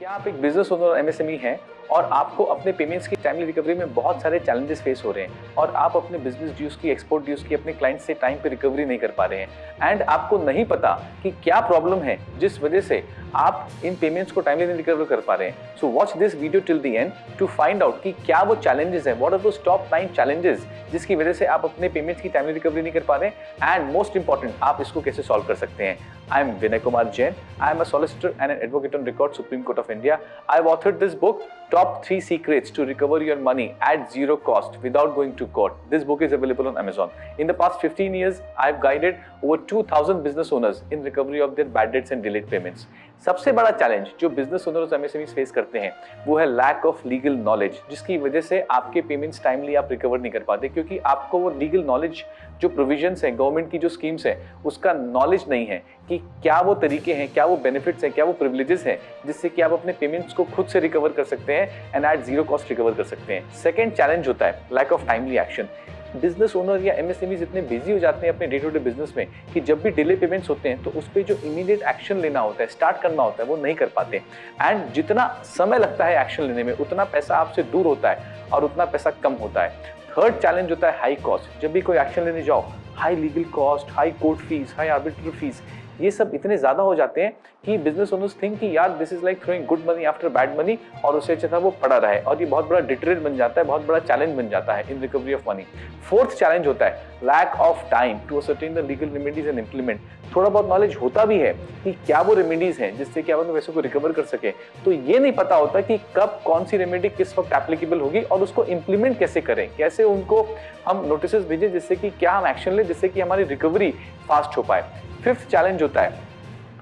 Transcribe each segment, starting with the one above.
क्या आप एक बिजनेस ओनर और एमएसएमई हैं और आपको अपने पेमेंट्स की टाइमली रिकवरी में बहुत सारे चैलेंजेस फेस हो रहे हैं और आप अपने बिजनेस ड्यूज की, एक्सपोर्ट ड्यूज की अपने क्लाइंट से टाइम पे रिकवरी नहीं कर पा रहे हैं एंड आपको नहीं पता कि क्या प्रॉब्लम है जिस वजह से आप इन पेमेंट्स को टाइमली नहीं रिकवर कर पा रहे हैं। So watch this video till the end to find out कि क्या वो चैलेंजेस हैं, what are those top 9 challenges जिसकी वजह से आप अपने पेमेंट्स की टाइमली रिकवरी नहीं कर पा रहे हैं एंड मोस्ट इंपॉर्टेंट आप इसको कैसे सॉल्व कर सकते हैं। I am Vinay Kumar Jain. I am a solicitor and an advocate on record, Supreme Court of India. I have authored this book, Top 3 Secrets to Recover Your Money at Zero Cost Without Going to Court. This book is available on Amazon. In the past 15 years, I have guided over 2,000 business owners in recovery of their bad debts and delayed payments. सबसे बड़ा challenge जो business owners MSMEs face करते हैं वो है lack of legal knowledge, जिसकी वजह से आपके पेमेंट्स टाइमली आप रिकवर नहीं कर पाते क्योंकि आपको वो लीगल नॉलेज जो प्रोविजंस हैं, गवर्नमेंट की जो स्कीम्स हैं, उसका नॉलेज नहीं है कि क्या वो तरीके हैं, क्या वो बेनिफिट्स हैं, क्या वो प्रिविलेजेस हैं जिससे कि आप अपने पेमेंट्स को खुद से रिकवर कर सकते हैं and at zero cost recover कर सकते हैं। सेकेंड चैलेंज होता है lack of timely action. Business owner या एमएसएमईज इतने बिजी हो जाते हैं अपने डे टू डे बिजनेस में कि जब भी डिले पेमेंट्स होते हैं तो उस पर जो इमीडिएट एक्शन लेना होता है, स्टार्ट करना होता है, वो नहीं कर पाते एंड जितना समय लगता है एक्शन लेने में उतना पैसा आपसे दूर होता है और उतना पैसा कम होता है। थर्ड चैलेंज होता है हाई कॉस्ट। जब भी कोई एक्शन लेने जाओ, high legal cost, high court fees, high arbitrary fees, ये सब इतने ज्यादा हो जाते हैं कि बिजनेस ओनर्स थिंक कि यार this is like throwing good money after bad money और उससे अच्छा था वो पड़ा रहा है और ये बहुत बड़ा डिटरेंट बन जाता है, बहुत बड़ा चैलेंज बन जाता है in recovery of money. Fourth challenge होता है lack of time to ascertain the legal remedies and implement. थोड़ा बहुत नॉलेज होता भी है कि क्या वो रेमेडीज हैं जिससे कि आप अपने पैसों को रिकवर कर सके, तो ये नहीं पता होता कि कब कौन सी रेमेडी किस वक्त एप्लीकेबल होगी और उसको इम्प्लीमेंट कैसे करें, कैसे उनको हम नोटिस भेजें जिससे कि क्या हम एक्शन लें जिससे कि हमारी रिकवरी फास्ट हो पाए। फिफ्थ चैलेंज होता है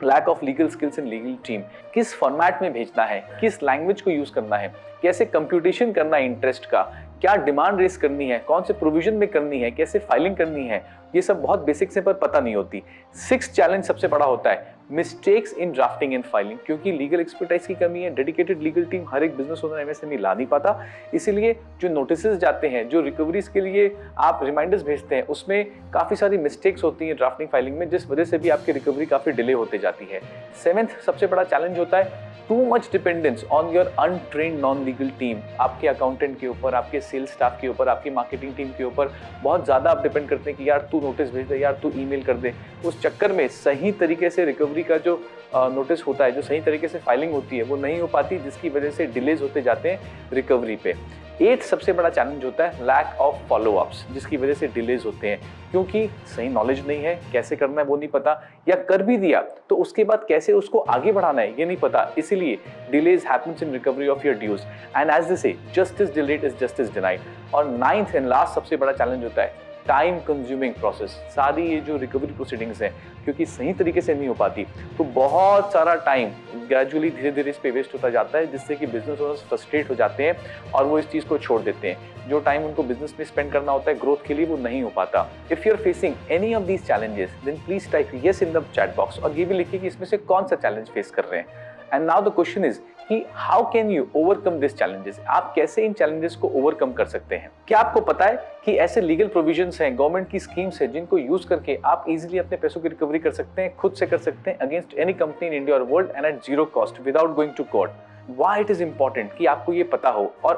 lack of legal skills in legal team. किस फॉर्मेट में भेजना है, किस लैंग्वेज को यूज करना है, कैसे कंप्यूटेशन करना है इंटरेस्ट का, क्या डिमांड रेस करनी है, कौन से प्रोविजन में करनी है, कैसे फाइलिंग करनी है, ये सब बहुत बेसिक से पर पता नहीं होती। सिक्स्थ चैलेंज सबसे बड़ा होता है mistakes in drafting and filing, क्योंकि लीगल एक्सपर्टाइज की कमी है, डेडिकेटेड लीगल टीम हर एक बिजनेस ओनर एमएसएमई ला नहीं पाता, इसीलिए जो नोटिसेस जाते हैं, जो रिकवरीज के लिए आप रिमाइंडर्स भेजते हैं, उसमें काफी सारी मिस्टेक्स होती हैं ड्राफ्टिंग फाइलिंग में, जिस वजह से भी आपकी रिकवरी काफी डिले होते जाती है। सेवेंथ सबसे बड़ा चैलेंज होता है too much dependence on your untrained non legal team. आपके अकाउंटेंट के ऊपर, आपके सेल्स स्टाफ के ऊपर, आपकी मार्केटिंग टीम के ऊपर बहुत ज्यादा आप डिपेंड करते हैं कि यार तू नोटिस भेज दे, यार तू ईमेल कर दे। उस चक्कर में सही तरीके से रिकवरी का जो नोटिस होता है, जो सही तरीके से फाइलिंग होती है, वो नहीं हो पाती, जिसकी वजह से डिलेज होते जाते हैं रिकवरी पे। 8 सबसे बड़ा चैलेंज होता है लैक ऑफ फॉलो अप्स, जिसकी वजह से डिलेज होते हैं क्योंकि सही नॉलेज नहीं है, कैसे करना है वो नहीं पता, या कर भी दिया तो उसके बाद कैसे उसको आगे बढ़ाना है ये नहीं पता, इसीलिए delays happens in recovery of your dues and as they say justice delayed is justice denied. और 9th एंड लास्ट सबसे बड़ा चैलेंज होता है टाइम कंज्यूमिंग प्रोसेस। सारी ये जो रिकवरी प्रोसीडिंग्स हैं क्योंकि सही तरीके से नहीं हो पाती तो बहुत सारा टाइम ग्रेजुअली धीरे धीरे इस पे वेस्ट होता जाता है, जिससे कि बिजनेस ओनर्स फ्रस्ट्रेट हो जाते हैं और वो इस चीज को छोड़ देते हैं। जो टाइम उनको बिजनेस में स्पेंड करना होता है ग्रोथ के लिए, वो नहीं हो पाता। If you are facing any of these challenges then please type yes in the chat box और ये भी लिखिए कि इसमें से कौन सा चैलेंज फेस कर रहे हैं। And now the question is कि how can you overcome this challenges. आप कैसे इन चैलेंजेस को ओवरकम कर सकते हैं। क्या आपको पता है कि ऐसे लीगल प्रोविजंस हैं, गवर्नमेंट की स्कीम्स हैं जिनको यूज करके आप इजीली अपने पैसों की रिकवरी कर सकते हैं, खुद से कर सकते हैं against any company in India और world and at zero cost without going to court. Why it is important कि आपको ये पता हो, और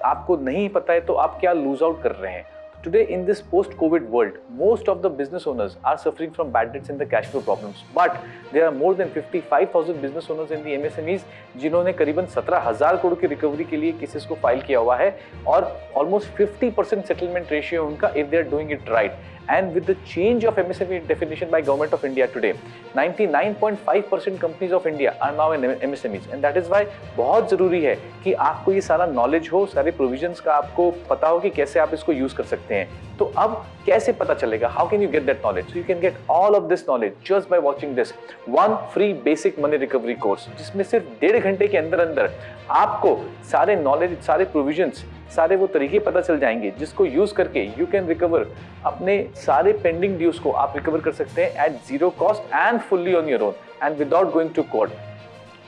आपको नहीं पता है तो आप क्या लूज आउट कर रहे हैं। Today, in this post-COVID world, most of the business owners are suffering from bad debts and the cash flow problems. But there are more than 55,000 business owners in the MSMEs जिन्होंने करीबन 17,000 करोड़ की recovery के लिए cases को file किया हुआ है और almost 50% सेटलमेंट रेशियो उनका if they are doing it right. And with the change of MSME definition by Government of India today, 99.5% companies of India are now in MSMEs, and that is why बहुत जरूरी है कि आपको ये सारा knowledge हो, सारे प्रोविजंस का आपको पता हो कि कैसे आप इसको यूज कर सकते हैं। तो अब कैसे पता चलेगा, how can you get that knowledge? So you can get all of this knowledge just by watching this one free basic money recovery course, जिसमें सिर्फ 1.5 घंटे के अंदर अंदर आपको सारे नॉलेज, सारे प्रोविजंस, सारे वो तरीके पता चल जाएंगे जिसको यूज करके यू कैन रिकवर अपने सारे पेंडिंग ड्यूज को आप रिकवर कर सकते हैं at zero cost and fully on your own and without going to court.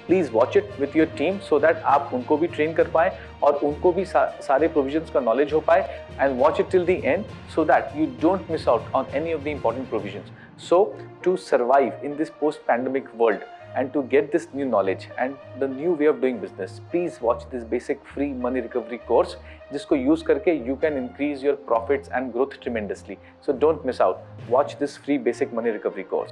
Please watch it with your team so that आप उनको भी ट्रेन कर पाए और उनको भी सारे प्रोविजंस का नॉलेज हो पाए, and watch it till the end so that you don't miss out on any of the important provisions. So to survive in this post pandemic world, And to get this new knowledge and the new way of doing business, please watch this basic free money recovery course, जिसको use करके you can increase your profits and growth tremendously. So don't miss out. Watch this free basic money recovery course.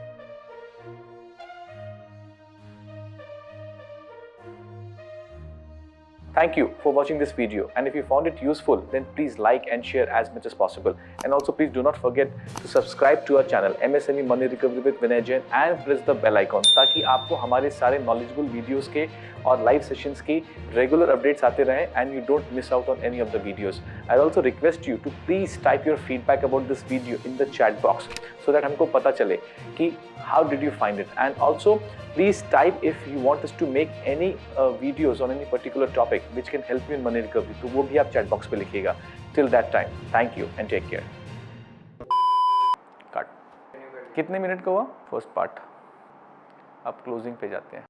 Thank you for watching this video, and if you found it useful, then please like and share as much as possible. And also please do not forget to subscribe to our channel MSME Money Recovery with Vinay Jain and press the bell icon ताकि आपको हमारे सारे knowledgeable videos के और live sessions की regular updates आते रहें and you don't miss out on any of the videos. I also request you to please type your feedback about this video in the chat box so that हमको पता चले कि how did you find it, and also please type if you want us to make any videos on any particular topic which can help you in money recovery. तो वो भी आप chat box पे लिखिएगा. Till that time, thank you and take care. Cut. कितने minute का हुआ first part? अब क्लोजिंग पे जाते हैं.